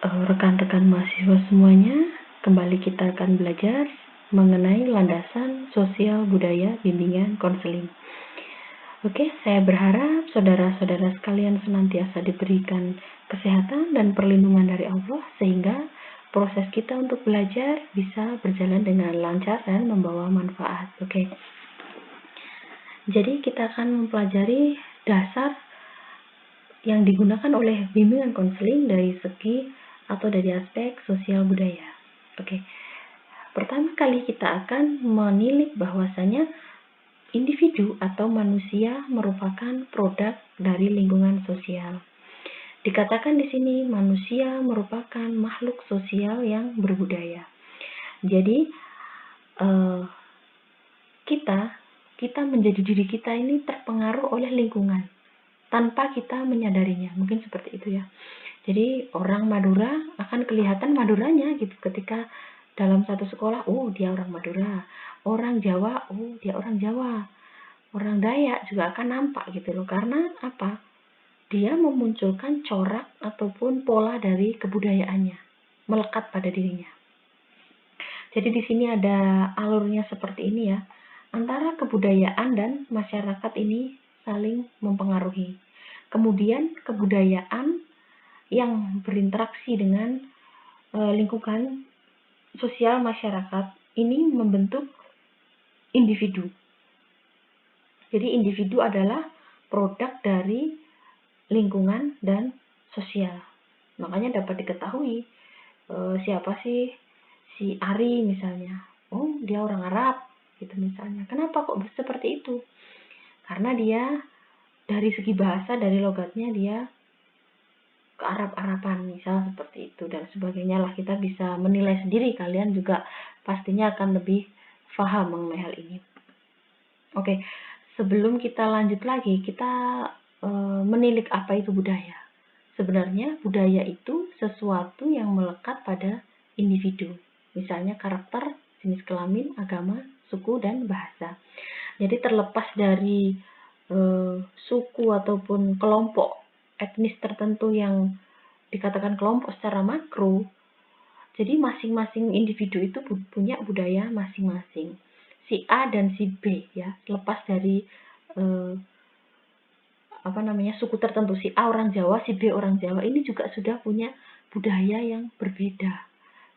Rekan-rekan mahasiswa semuanya, kembali kita akan belajar mengenai landasan sosial budaya bimbingan konseling. Oke, saya berharap saudara-saudara sekalian senantiasa diberikan kesehatan dan perlindungan dari Allah sehingga proses kita untuk belajar bisa berjalan dengan lancar dan membawa manfaat. Oke. Jadi kita akan mempelajari dasar yang digunakan oleh bimbingan konseling dari segi atau dari aspek sosial budaya. Oke. Pertama kali kita akan menilik bahwasanya individu atau manusia merupakan produk dari lingkungan sosial. Dikatakan di sini manusia merupakan makhluk sosial yang berbudaya. Jadi kita menjadi diri kita ini terpengaruh oleh lingkungan tanpa kita menyadarinya. Mungkin seperti itu ya. Jadi orang Madura akan kelihatan Maduranya gitu ketika dalam satu sekolah, oh dia orang Madura. Orang Jawa, oh dia orang Jawa. Orang Dayak juga akan nampak gitu loh. Karena apa? Dia memunculkan corak ataupun pola dari kebudayaannya melekat pada dirinya. Jadi di sini ada alurnya seperti ini ya. Antara kebudayaan dan masyarakat ini saling mempengaruhi. Kemudian kebudayaan yang berinteraksi dengan lingkungan sosial masyarakat ini membentuk individu. Jadi individu adalah produk dari lingkungan dan sosial. Makanya dapat diketahui siapa sih si Ari misalnya. Oh, dia orang Arab gitu misalnya. Kenapa kok seperti itu? Karena dia dari segi bahasa, dari logatnya dia ke Arab-Araban misal seperti itu dan sebagainya lah. Kita bisa menilai sendiri, kalian juga pastinya akan lebih paham mengenai hal ini. Oke, sebelum kita lanjut lagi, kita menilik apa itu budaya. Sebenarnya budaya itu sesuatu yang melekat pada individu, misalnya karakter, jenis kelamin, agama, suku, dan bahasa. Jadi terlepas dari suku ataupun kelompok etnis tertentu yang dikatakan kelompok secara makro, jadi masing-masing individu itu punya budaya masing-masing. Si A dan si B ya, lepas dari suku tertentu, si A orang Jawa, si B orang Jawa, ini juga sudah punya budaya yang berbeda.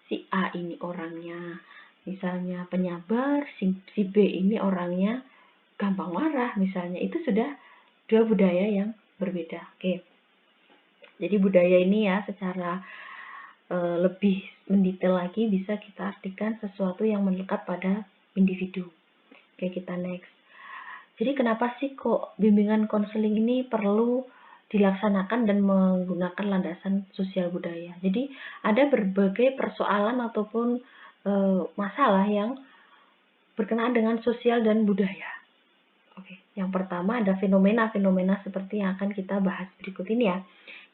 Si A ini orangnya misalnya penyabar, si B ini orangnya gampang marah misalnya. Itu sudah dua budaya yang berbeda. Oke. Jadi budaya ini ya secara lebih mendetail lagi bisa kita artikan sesuatu yang melekat pada individu. Oke, kita next. Jadi kenapa sih kok bimbingan konseling ini perlu dilaksanakan dan menggunakan landasan sosial budaya? Jadi ada berbagai persoalan ataupun masalah yang berkenaan dengan sosial dan budaya. Oke, yang pertama ada fenomena-fenomena seperti yang akan kita bahas berikut ini ya.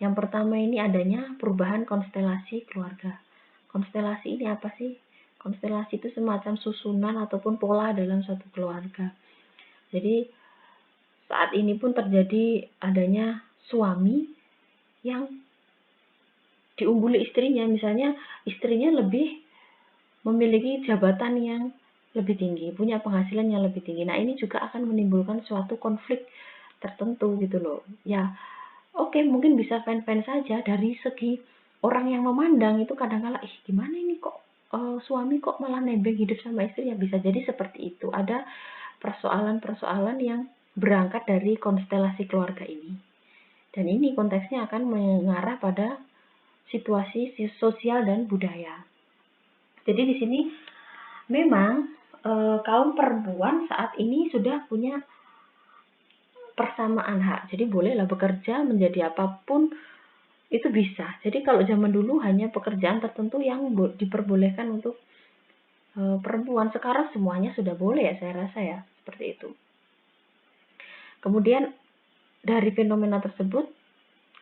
Yang pertama ini adanya perubahan konstelasi keluarga. Konstelasi ini apa sih? Konstelasi itu semacam susunan ataupun pola dalam suatu keluarga. Jadi saat ini pun terjadi adanya suami yang diungguli istrinya. Misalnya istrinya lebih memiliki jabatan yang lebih tinggi, punya penghasilan yang lebih tinggi. Nah, ini juga akan menimbulkan suatu konflik tertentu gitu loh. Ya, oke, mungkin bisa fine-fine saja dari segi orang yang memandang itu kadang-kala, gimana ini kok suami kok malah nebeng hidup sama istri, ya bisa jadi seperti itu. Ada persoalan-persoalan yang berangkat dari konstelasi keluarga ini. Dan ini konteksnya akan mengarah pada situasi sosial dan budaya. Jadi di sini memang kaum perempuan saat ini sudah punya persamaan hak. Jadi bolehlah bekerja menjadi apapun itu bisa. Jadi kalau zaman dulu hanya pekerjaan tertentu yang diperbolehkan untuk perempuan, sekarang semuanya sudah boleh ya, saya rasa ya, seperti itu. Kemudian dari fenomena tersebut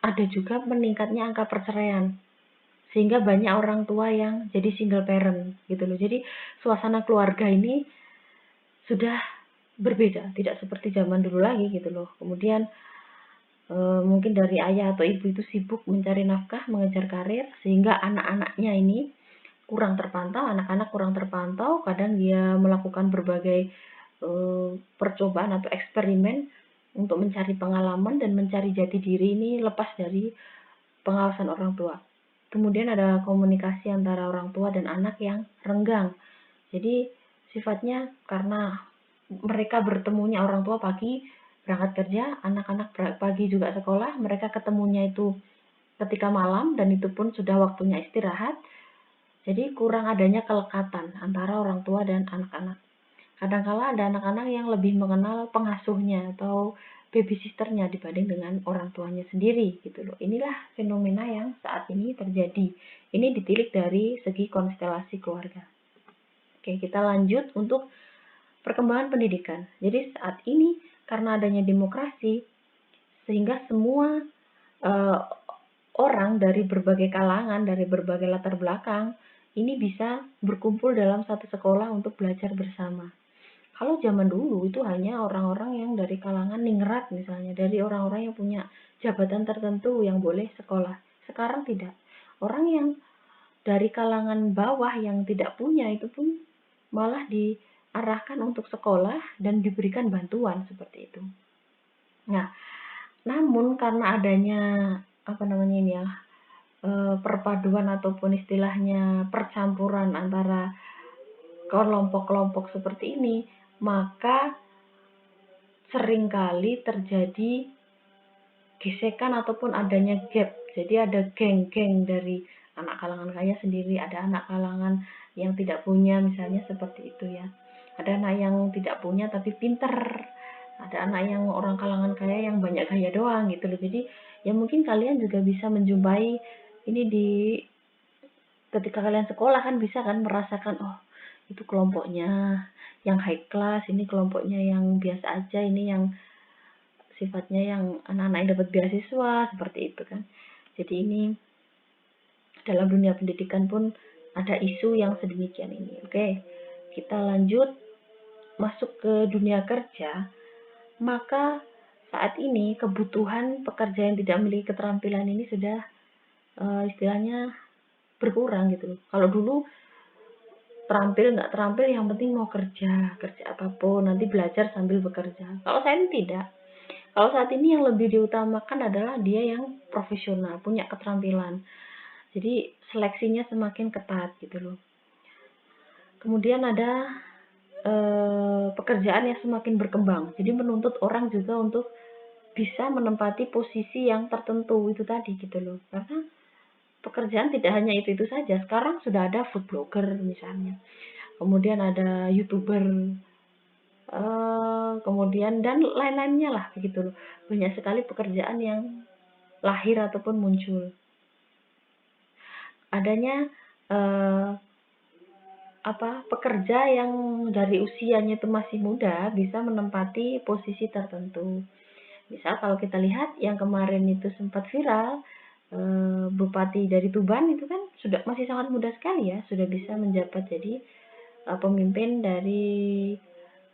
ada juga meningkatnya angka perceraian. Sehingga banyak orang tua yang jadi single parent gitu loh. Jadi suasana keluarga ini sudah berbeda, tidak seperti zaman dulu lagi gitu loh. Kemudian mungkin dari ayah atau ibu itu sibuk mencari nafkah, mengejar karir, sehingga anak-anaknya ini kurang terpantau, anak-anak kurang terpantau, kadang dia melakukan berbagai percobaan atau eksperimen untuk mencari pengalaman dan mencari jati diri ini lepas dari pengawasan orang tua. Kemudian ada komunikasi antara orang tua dan anak yang renggang. Jadi sifatnya karena mereka bertemunya orang tua pagi berangkat kerja, anak-anak pagi juga sekolah, mereka ketemunya itu ketika malam dan itu pun sudah waktunya istirahat. Jadi kurang adanya kelekatan antara orang tua dan anak-anak. Kadangkala ada anak-anak yang lebih mengenal pengasuhnya atau babysitternya dibanding dengan orang tuanya sendiri gitu loh. Inilah fenomena yang saat ini terjadi. Ini ditilik dari segi konstelasi keluarga. Oke, kita lanjut untuk perkembangan pendidikan. Jadi saat ini karena adanya demokrasi sehingga semua orang dari berbagai kalangan, dari berbagai latar belakang ini bisa berkumpul dalam satu sekolah untuk belajar bersama. Kalau zaman dulu itu hanya orang-orang yang dari kalangan ningrat misalnya, dari orang-orang yang punya jabatan tertentu yang boleh sekolah. Sekarang tidak. Orang yang dari kalangan bawah yang tidak punya itu pun malah diarahkan untuk sekolah dan diberikan bantuan seperti itu. Nah, namun karena adanya ini ya, perpaduan ataupun istilahnya percampuran antara kelompok-kelompok seperti ini, maka seringkali terjadi gesekan ataupun adanya gap. Jadi ada geng-geng dari anak kalangan kaya sendiri, ada anak kalangan yang tidak punya misalnya seperti itu ya. Ada anak yang tidak punya tapi pinter. Ada anak yang orang kalangan kaya yang banyak gaya doang gitu loh. Jadi ya mungkin kalian juga bisa menjumpai ini di ketika kalian sekolah kan bisa kan merasakan oh itu kelompoknya yang high class, ini kelompoknya yang biasa aja, ini yang sifatnya yang anak-anak yang dapat beasiswa seperti itu kan. Jadi ini dalam dunia pendidikan pun ada isu yang sedemikian ini. Oke, kita lanjut masuk ke dunia kerja. Maka saat ini kebutuhan pekerja yang tidak memiliki keterampilan ini sudah istilahnya berkurang gitu loh. Kalau dulu terampil nggak terampil yang penting mau kerja apapun, nanti belajar sambil bekerja. Kalau saya ini tidak. Kalau saat ini yang lebih diutamakan adalah dia yang profesional, punya keterampilan. Jadi seleksinya semakin ketat gitu loh. Kemudian ada pekerjaan yang semakin berkembang. Jadi menuntut orang juga untuk bisa menempati posisi yang tertentu itu tadi gitu loh. Karena pekerjaan tidak hanya itu saja. Sekarang sudah ada food blogger misalnya. Kemudian ada YouTuber, kemudian dan lain-lainnya lah begitu loh. Banyak sekali pekerjaan yang lahir ataupun muncul. Adanya pekerja yang dari usianya itu masih muda bisa menempati posisi tertentu. Misal kalau kita lihat yang kemarin itu sempat viral, Bupati dari Tuban itu kan sudah masih sangat muda sekali ya, sudah bisa menjabat jadi pemimpin dari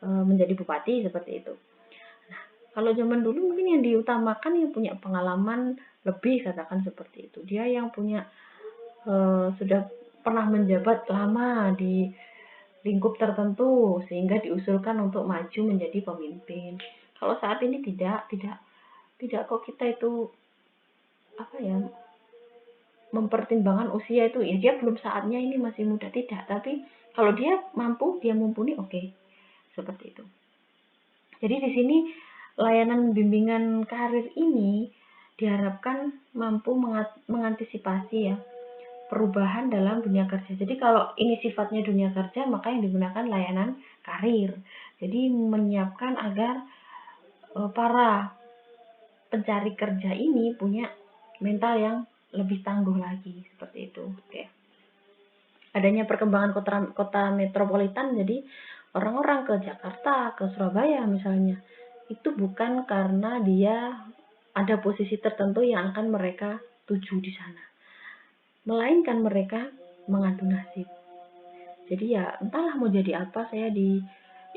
menjadi bupati seperti itu. Nah, kalau zaman dulu mungkin yang diutamakan yang punya pengalaman lebih katakan seperti itu. Dia yang punya sudah pernah menjabat lama di lingkup tertentu sehingga diusulkan untuk maju menjadi pemimpin. Kalau saat ini tidak kok kita itu mempertimbangkan usia itu ya dia belum saatnya ini masih muda tidak, tapi kalau dia mampu dia mumpuni oke. Seperti itu. Jadi di sini layanan bimbingan karir ini diharapkan mampu mengantisipasi ya perubahan dalam dunia kerja. Jadi kalau ini sifatnya dunia kerja, maka yang digunakan layanan karir. Jadi menyiapkan agar para pencari kerja ini punya mental yang lebih tangguh lagi seperti itu. Oke. Adanya perkembangan kota metropolitan, jadi orang-orang ke Jakarta, ke Surabaya misalnya, itu bukan karena dia ada posisi tertentu yang akan mereka tuju di sana, melainkan mereka mengadu nasib. Jadi ya entahlah mau jadi apa, saya di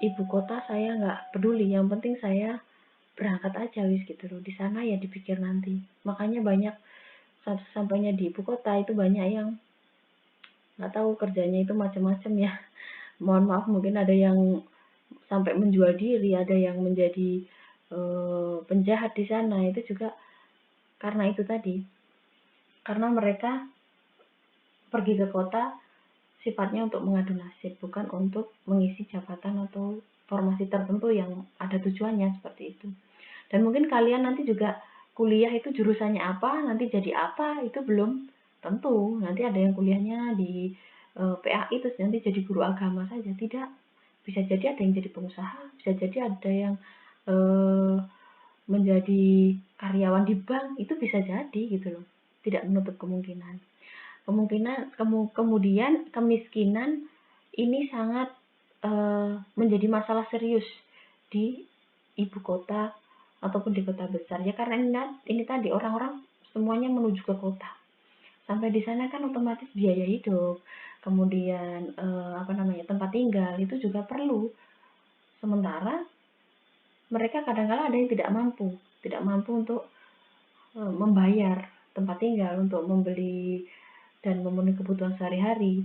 ibu kota saya nggak peduli, yang penting saya berangkat aja wis gitu loh. Di sana ya dipikir nanti. Makanya banyak sampainya di ibu kota itu banyak yang nggak tahu kerjanya itu macam-macam ya. Mohon maaf mungkin ada yang sampai menjual diri, ada yang menjadi penjahat di sana. Itu juga karena itu tadi. Karena mereka pergi ke kota sifatnya untuk mengadu nasib, bukan untuk mengisi jabatan atau formasi tertentu yang ada tujuannya seperti itu. Dan mungkin kalian nanti juga kuliah itu jurusannya apa, nanti jadi apa, itu belum tentu. Nanti ada yang kuliahnya di PAI terus nanti jadi guru agama saja, tidak. Bisa jadi ada yang jadi pengusaha, bisa jadi ada yang menjadi karyawan di bank, itu bisa jadi gitu loh. Tidak menutup kemungkinan. Kemudian kemiskinan ini sangat menjadi masalah serius di ibu kota ataupun di kota besar ya, karena ini tadi orang-orang semuanya menuju ke kota. Sampai di sana kan otomatis biaya hidup, kemudian tempat tinggal itu juga perlu. Sementara mereka kadang-kala ada yang tidak mampu untuk membayar tempat tinggal, untuk membeli dan memenuhi kebutuhan sehari-hari.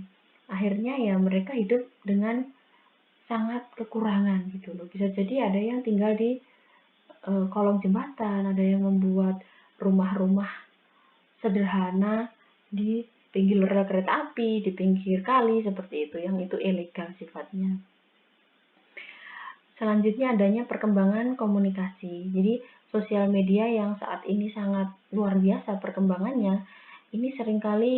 Akhirnya ya mereka hidup dengan sangat kekurangan gitu loh. Bisa jadi ada yang tinggal di kolong jembatan, ada yang membuat rumah-rumah sederhana di pinggir rel kereta api, di pinggir kali seperti itu, yang itu ilegal sifatnya. Selanjutnya adanya perkembangan komunikasi. Jadi sosial media yang saat ini sangat luar biasa perkembangannya, ini seringkali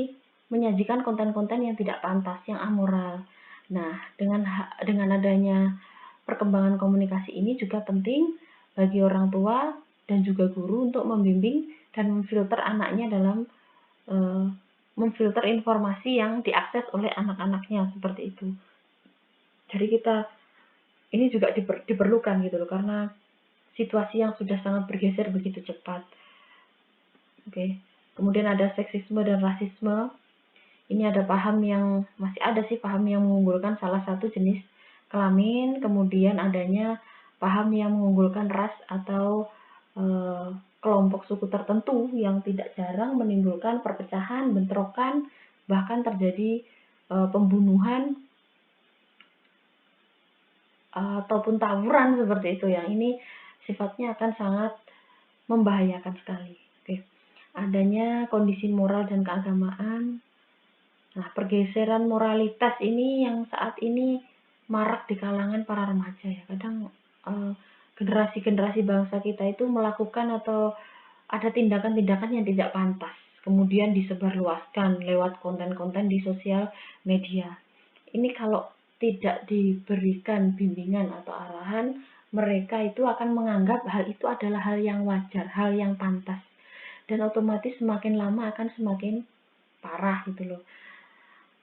menyajikan konten-konten yang tidak pantas, yang amoral. Nah, dengan adanya perkembangan komunikasi ini juga penting bagi orang tua dan juga guru untuk membimbing dan memfilter anaknya dalam memfilter informasi yang diakses oleh anak-anaknya seperti itu. Jadi ini juga diperlukan gitu loh, karena situasi yang sudah sangat bergeser begitu cepat. Oke. Kemudian ada seksisme dan rasisme. Ini ada masih ada sih paham yang mengunggulkan salah satu jenis kelamin, kemudian adanya paham yang mengunggulkan ras atau kelompok suku tertentu yang tidak jarang menimbulkan perpecahan, bentrokan, bahkan terjadi pembunuhan ataupun tawuran seperti itu. Yang ini sifatnya akan sangat membahayakan sekali. Oke. Adanya kondisi moral dan keagamaan. Nah, pergeseran moralitas ini yang saat ini marak di kalangan para remaja ya. Kadang generasi-generasi bangsa kita itu melakukan atau ada tindakan-tindakan yang tidak pantas, kemudian disebarluaskan lewat konten-konten di sosial media. Ini kalau tidak diberikan bimbingan atau arahan, mereka itu akan menganggap hal itu adalah hal yang wajar, hal yang pantas. Dan otomatis semakin lama akan semakin parah gitu loh.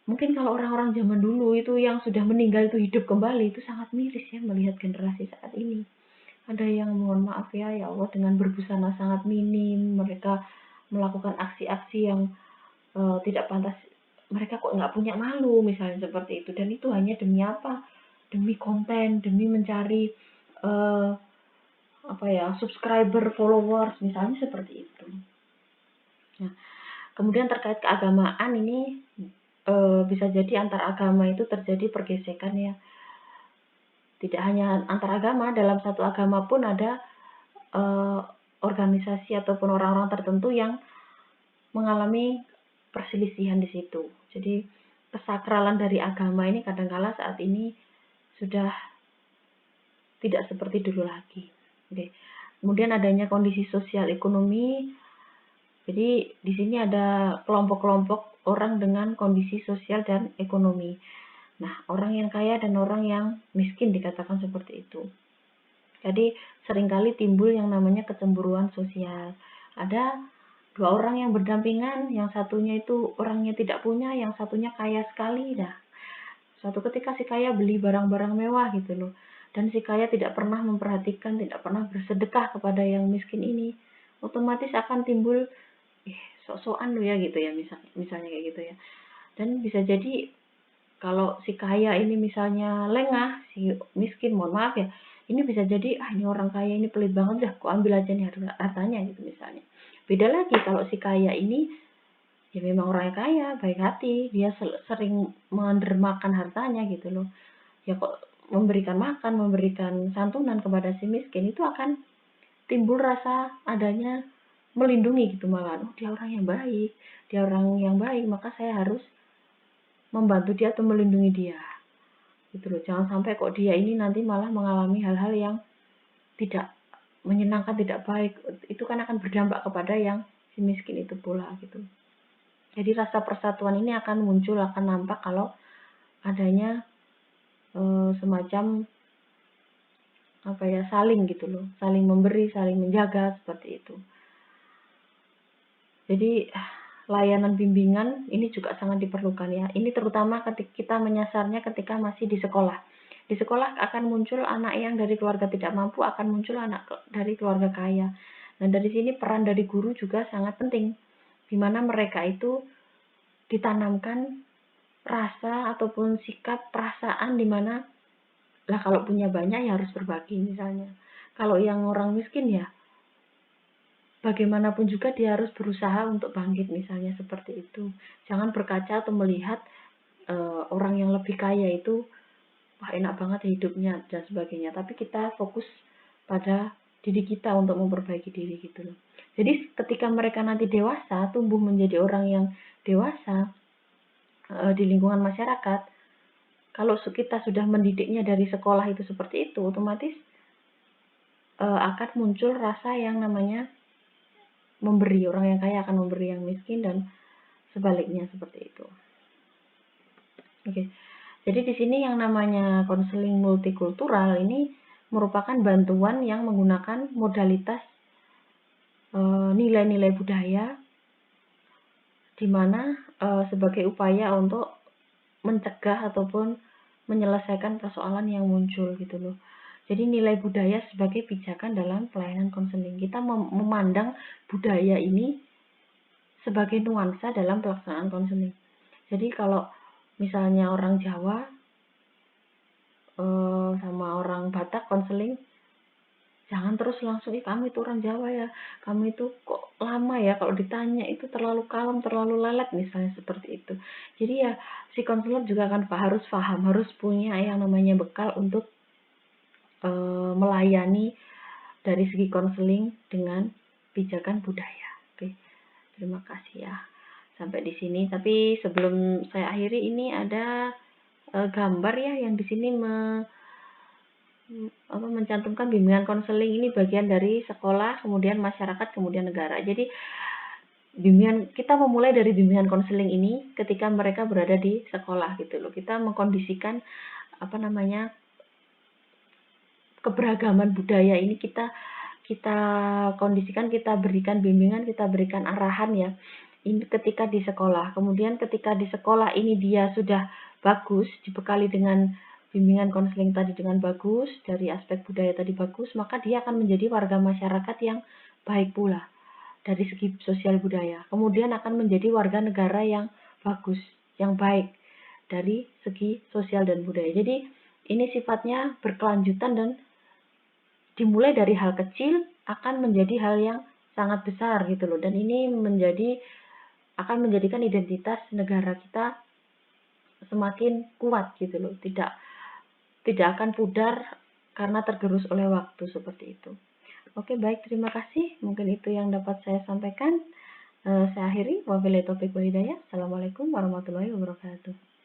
Mungkin kalau orang-orang zaman dulu itu yang sudah meninggal itu hidup kembali, itu sangat miris ya melihat generasi saat ini. Ada yang mohon maaf ya Allah dengan berbusana sangat minim, mereka melakukan aksi-aksi yang tidak pantas. Mereka kok nggak punya malu misalnya seperti itu, dan itu hanya demi apa? Demi konten, demi mencari subscriber, followers misalnya seperti itu. Nah, kemudian terkait keagamaan ini bisa jadi antar agama itu terjadi pergesekan ya. Tidak hanya antar agama, dalam satu agama pun ada organisasi ataupun orang-orang tertentu yang mengalami perselisihan di situ. Jadi kesakralan dari agama ini kadangkala saat ini sudah tidak seperti dulu lagi. Oke. Kemudian adanya kondisi sosial ekonomi. Jadi di sini ada kelompok-kelompok orang dengan kondisi sosial dan ekonomi. Nah, orang yang kaya dan orang yang miskin dikatakan seperti itu. Jadi seringkali timbul yang namanya kecemburuan sosial. Ada dua orang yang berdampingan, yang satunya itu orangnya tidak punya, yang satunya kaya sekali. Dah, suatu ketika si kaya beli barang-barang mewah gitu loh. Dan si kaya tidak pernah memperhatikan, tidak pernah bersedekah kepada yang miskin ini. Otomatis akan timbul sok-sokan lo ya gitu ya, misalnya kayak gitu ya. Dan bisa jadi kalau si kaya ini misalnya lengah, si miskin mohon maaf ya, Ini bisa jadi, ini orang kaya ini pelit banget dah, kok ambil aja nih hartanya gitu misalnya. Beda lagi kalau si kaya ini ya memang orangnya kaya, baik hati, dia sering mendermakan hartanya gitu loh. Ya kok memberikan makan, memberikan santunan kepada si miskin, itu akan timbul rasa adanya melindungi gitu malah. Dia orang yang baik, dia orang yang baik, maka saya harus membantu dia atau melindungi dia. Gitu loh. Jangan sampai kok dia ini nanti malah mengalami hal-hal yang tidak menyenangkan, tidak baik. Itu kan akan berdampak kepada yang si miskin itu pula gitu. Jadi rasa persatuan ini akan muncul, akan nampak kalau adanya semacam saling gitu loh, saling memberi, saling menjaga seperti itu. Jadi layanan bimbingan ini juga sangat diperlukan ya. Ini terutama ketika kita menyasarnya ketika masih di sekolah. Di sekolah akan muncul anak yang dari keluarga tidak mampu, akan muncul anak dari keluarga kaya. Dan dari sini peran dari guru juga sangat penting, di mana mereka itu ditanamkan rasa ataupun sikap perasaan di mana lah kalau punya banyak ya harus berbagi misalnya. Kalau yang orang miskin ya bagaimanapun juga dia harus berusaha untuk bangkit misalnya seperti itu. Jangan berkaca atau melihat orang yang lebih kaya itu wah enak banget hidupnya dan sebagainya. Tapi kita fokus pada diri kita untuk memperbaiki diri gitu loh. Jadi ketika mereka nanti dewasa, tumbuh menjadi orang yang dewasa di lingkungan masyarakat, kalau kita sudah mendidiknya dari sekolah itu seperti itu, otomatis akan muncul rasa yang namanya memberi. Orang yang kaya akan memberi yang miskin dan sebaliknya seperti itu. Oke. Jadi di sini yang namanya konseling multikultural ini merupakan bantuan yang menggunakan modalitas nilai-nilai budaya di mana sebagai upaya untuk mencegah ataupun menyelesaikan persoalan yang muncul gitu loh. Jadi nilai budaya sebagai pijakan dalam pelayanan konseling. Kita memandang budaya ini sebagai nuansa dalam pelaksanaan konseling. Jadi kalau misalnya orang Jawa sama orang Batak konseling, jangan terus langsung, kamu itu orang Jawa ya, kamu itu kok lama ya, kalau ditanya itu terlalu kalem, terlalu lelet misalnya seperti itu. Jadi ya si konselor juga harus paham, harus punya yang namanya bekal untuk melayani dari segi konseling dengan pijakan budaya. Oke, terima kasih ya. Sampai di sini. Tapi sebelum saya akhiri ini ada gambar ya yang di sini mencantumkan bimbingan konseling ini bagian dari sekolah, kemudian masyarakat, kemudian negara. Jadi kita memulai dari bimbingan konseling ini ketika mereka berada di sekolah gitu loh. Kita mengkondisikan keberagaman budaya ini kita kondisikan, kita berikan bimbingan, kita berikan arahan ya. Ini ketika di sekolah. Kemudian ketika di sekolah ini dia sudah bagus, dibekali dengan bimbingan konseling tadi dengan bagus, dari aspek budaya tadi bagus, maka dia akan menjadi warga masyarakat yang baik pula dari segi sosial budaya. Kemudian akan menjadi warga negara yang bagus, yang baik dari segi sosial dan budaya. Jadi ini sifatnya berkelanjutan dan dimulai dari hal kecil akan menjadi hal yang sangat besar gitu loh. Dan ini akan menjadikan identitas negara kita semakin kuat gitu loh. Tidak akan pudar karena tergerus oleh waktu seperti itu. Oke, baik, terima kasih. Mungkin itu yang dapat saya sampaikan. Saya akhiri. Wabillahi taufiq wal hidayah. Assalamualaikum warahmatullahi wabarakatuh.